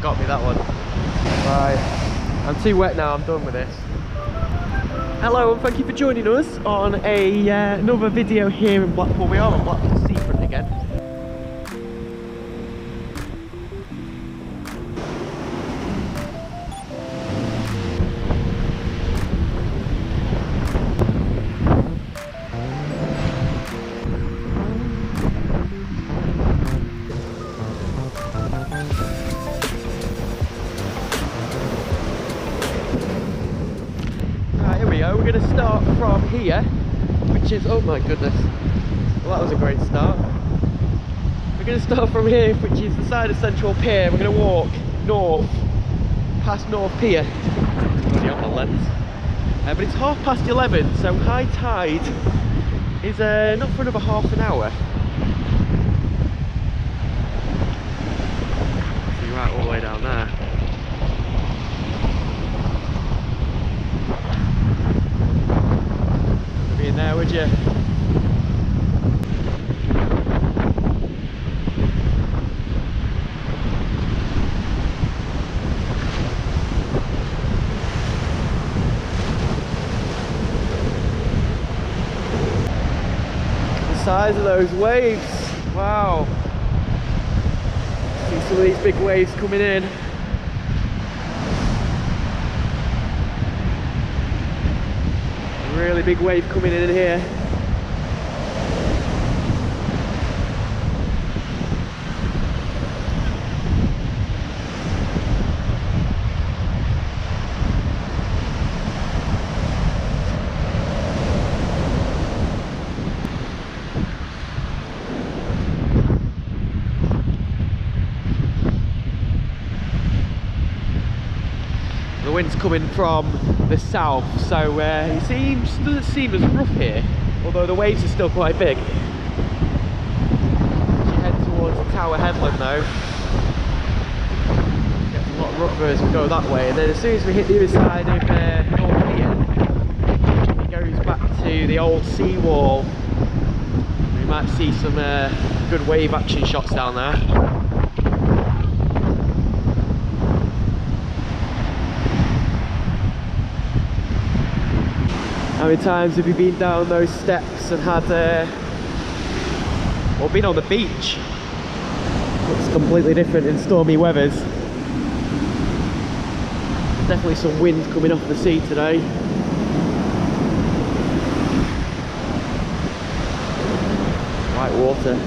got me that one. Right, I'm too wet now, I'm done with this. Hello and thank you for joining us on another video here in Blackpool. We are on Blackpool seafront again. We're going to start from here, which is, oh my goodness, well that was a great start. We're going to start from here, which is the side of Central Pier. We're going to walk north, past North Pier, already on the lens, but it's 11:30, so high tide is not for another half an hour. So you're right all the way down there. In there, would you? The size of those waves, wow. See some of these big waves coming in. Really big wave coming in here. The wind's coming from the south, so it doesn't seem as rough here, although the waves are still quite big. As you head towards the Tower Headland though, it gets a lot rougher as we go that way, and then as soon as we hit the other side of North Pier, it goes back to the old seawall. We might see some good wave action shots down there. How many times have you been down those steps and had, or been on the beach? It's completely different in stormy weathers. There's definitely some wind coming off the sea today. White water.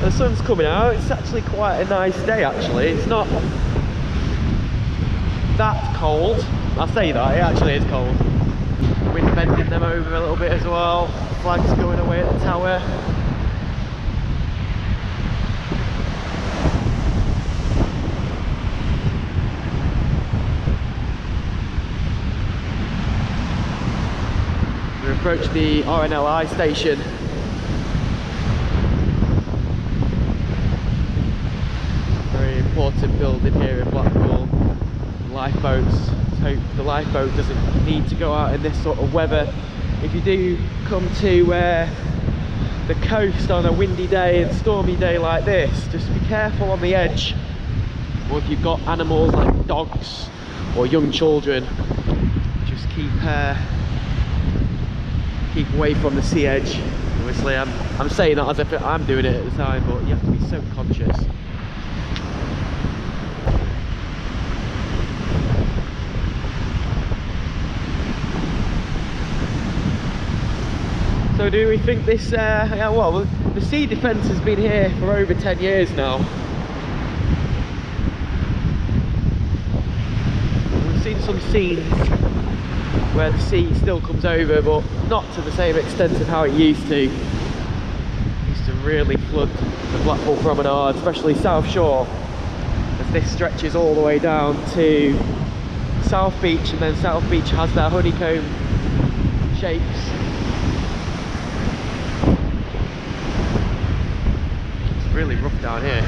The sun's coming out. It's actually quite a nice day actually. It's not that cold. I say that, it actually is cold. Wind bending them over a little bit as well. Flags going away at the tower. We approach the RNLI station. Important building here in Blackpool. Lifeboats. Let's hope the lifeboat doesn't need to go out in this sort of weather. If you do come to the coast on a windy day and stormy day like this, just be careful on the edge, or if you've got animals like dogs or young children, just keep away from the sea edge. Obviously I'm saying that as if I'm doing it at the time, but you have to be so conscious. So do we think this, yeah, well, the sea defence has been here for over 10 years now. We've seen some scenes where the sea still comes over, but not to the same extent of how it used to. It used to really flood the Blackpool promenade, especially South Shore, as this stretches all the way down to South Beach, and then South Beach has their honeycomb shapes. Really rough down here.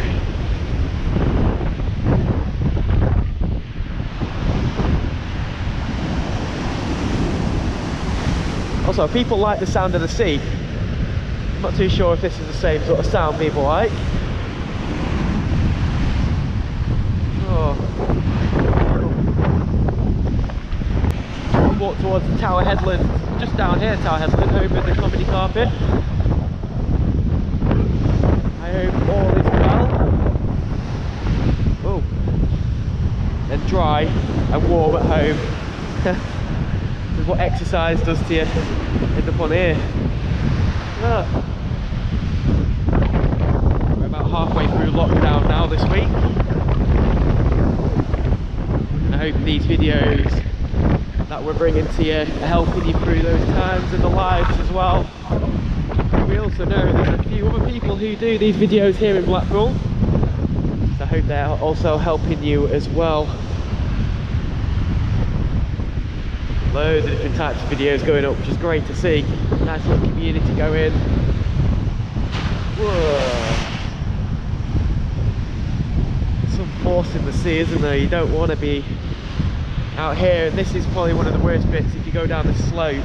Also, people like the sound of the sea. I'm not too sure if this is the same sort of sound people like. Oh. Walk towards the Tower Headland, just down here, Tower Headland, over the comedy carpet. I hope all is well. Oh. And dry and warm at home. This is what exercise does to you. End up on here. Ah. We're about halfway through lockdown now this week. And I hope these videos that we're bringing to you are helping you through those times in the lives as well. We also know there's a few other people who do these videos here in Blackpool, so I hope they're also helping you as well. Loads of different types of videos going up, which is great to see. Nice little community going. Whoa. Some force in the sea, isn't there? You don't want to be out here, and this is probably one of the worst bits. If you go down the slope,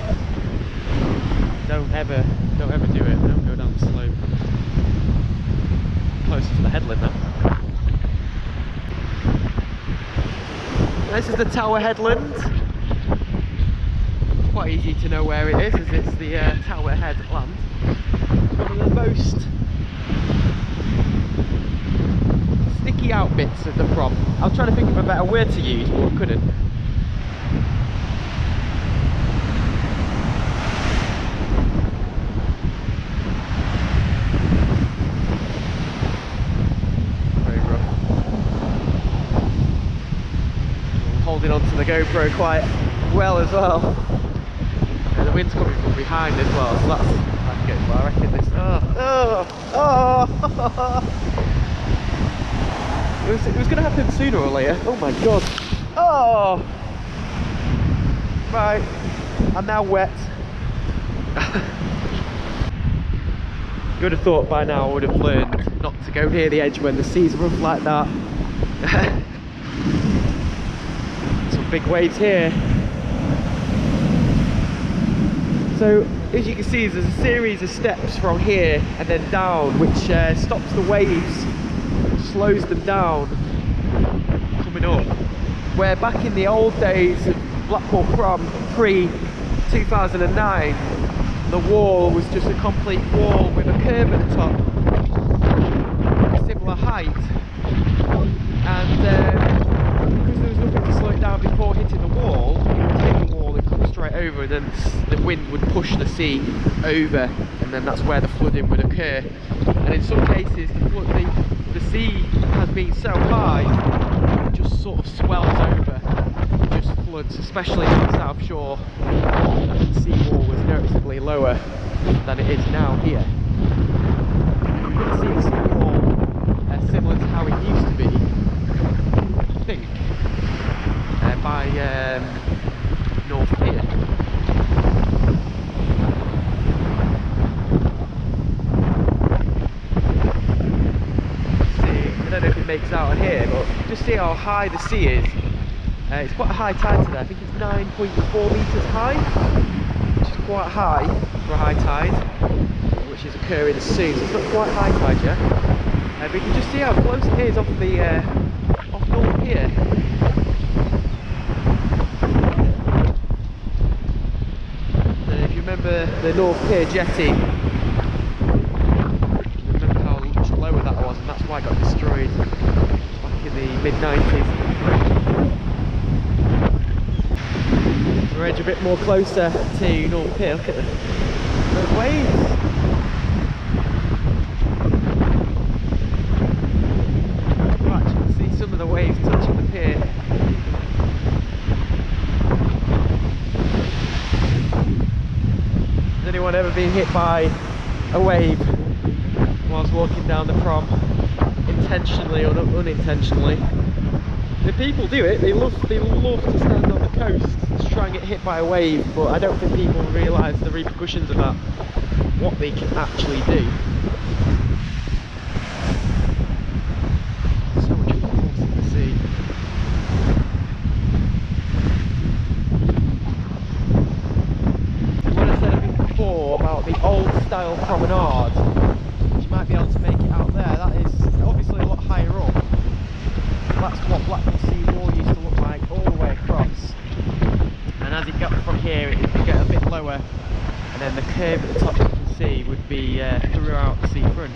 don't ever do it. Don't go down the slope. Closer to the headland now. This is the Tower Headland. It's quite easy to know where it is, as it's the Tower Headland. One of the most sticky out bits of the prom. I was trying to think of a better word to use, but I couldn't. Holding onto the GoPro quite well as well, and the wind's coming from behind as well, so that's good. But I reckon this. It was going to happen sooner or later. Oh my god! Oh, right. I'm now wet. You would have thought by now I would have learned not to go near the edge when the sea's rough like that. Big waves here. So as you can see, there's a series of steps from here and then down, which stops the waves, slows them down coming up. Where back in the old days of Blackpool Prom, pre-2009, the wall was just a complete wall with a curve at the top, a similar height, and because there was nothing to slow it down before hitting the wall, it would hit the wall and come straight over, and then the wind would push the sea over, and then that's where the flooding would occur. And in some cases the sea has been so high it just sort of swells over, it just floods, especially in the South Shore. The seawall was noticeably lower than it is now here. You can see the seawall similar to how it used to be, I think, by North Pier. See, I don't know if it makes out on here, but just see how high the sea is. It's quite a high tide today. I think it's 9.4 metres high, which is quite high for a high tide, which is occurring soon. So it's not quite high tide yet. But you can just see how close it is off North Pier. Remember the North Pier jetty, remember how much lower that was, and that's why it got destroyed back in the mid-90s. So we're edged a bit more closer to North Pier. Look at the waves. You can actually see some of the waves touching the pier. Anyone ever been hit by a wave whilst walking down the prom, intentionally or unintentionally? The people do it. They love to stand on the coast to try and get hit by a wave, but I don't think people realise the repercussions of that, what they can actually do. So much force in the sea. What I said style promenade, you might be able to make it out there. That is obviously a lot higher up. That's what Blackpool seawall used to look like all the way across. And as it got from here, it would get a bit lower, and then the curve at the top you can see would be throughout the seafront.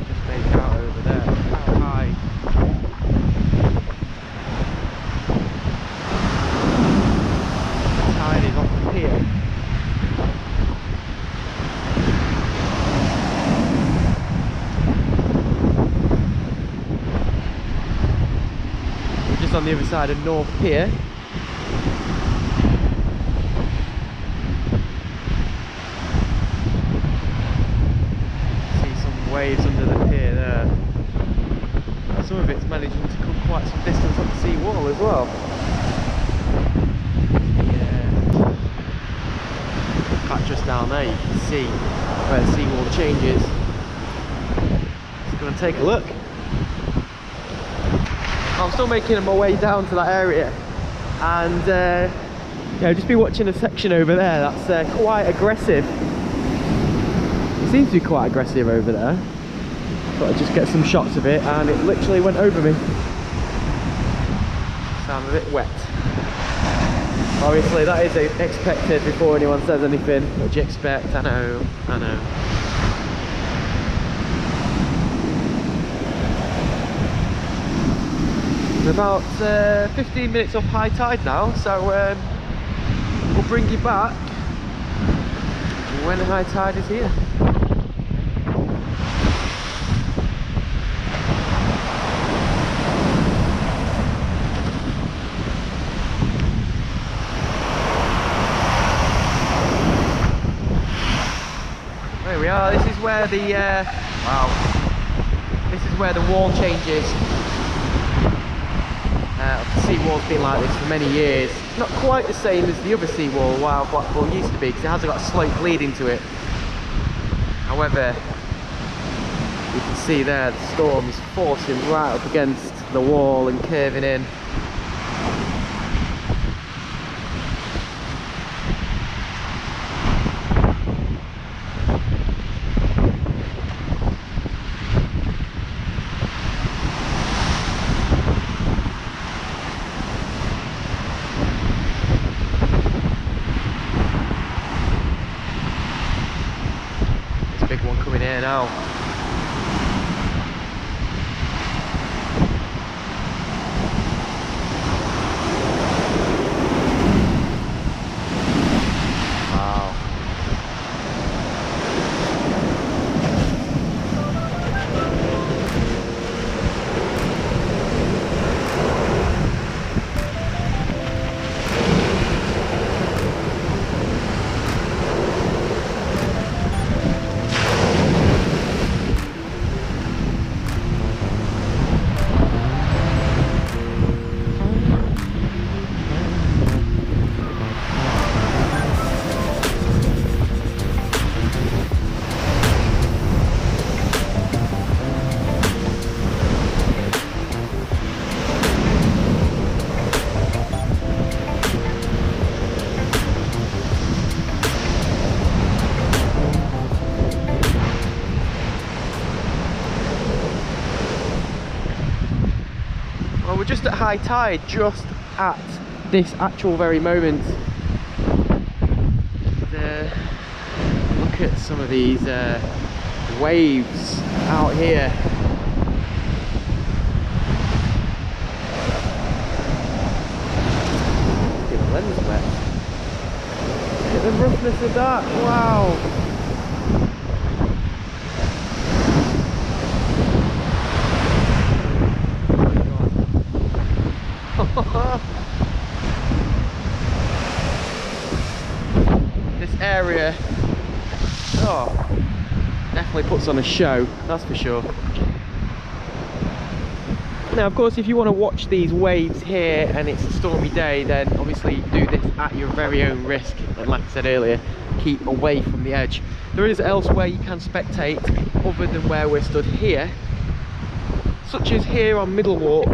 Just make out over there how high. The tide is off the pier. On the other side of North Pier. See some waves under the pier there. Some of it's managing to come quite some distance up the seawall as well. Yeah. Back just down there you can see where the seawall changes. Just gonna take a look. I'm still making my way down to that area, and yeah, just be watching a section over there that's quite aggressive. It seems to be quite aggressive over there. Thought I'd just get some shots of it, and it literally went over me. So I'm a bit wet. Obviously that is expected before anyone says anything. What do you expect? I know, I know. We're about 15 minutes off high tide now, so we'll bring you back when the high tide is here. There we are. This is where the wow. This is where the wall changes. The seawall's been like this for many years. It's not quite the same as the other seawall while Blackpool used to be, because it has got a slope leading to it. However, you can see there the storm's forcing right up against the wall and curving in. Big one coming here now. Wow. Well, we're just at high tide, just at this actual very moment. Look at some of these waves out here. Get the lens wet. Look at the roughness of that, wow. This area, oh, definitely puts on a show, that's for sure. Now, of course, if you want to watch these waves here and it's a stormy day, then obviously do this at your very own risk, and like I said earlier, keep away from the edge. There is elsewhere you can spectate other than where we're stood here, such as here on Middle Walk,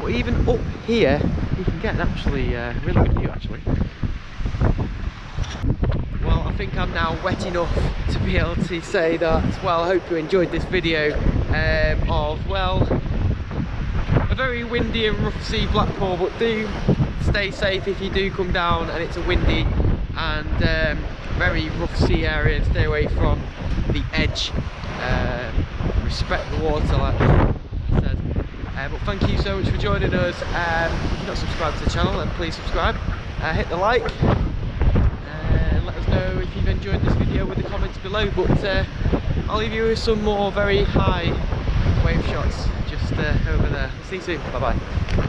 or even up here, you can get an actually really good view actually. Well, I think I'm now wet enough to be able to say that, well, I hope you enjoyed this video of, well, a very windy and rough sea Blackpool, but do stay safe if you do come down and it's a windy and very rough sea area, and stay away from the edge. Respect the water, like I said. But thank you so much for joining us. If you're not subscribed to the channel, then please subscribe. Hit the like. Let us know if you've enjoyed this video with the comments below. But I'll leave you with some more very high wave shots just over there. See you soon. Bye bye.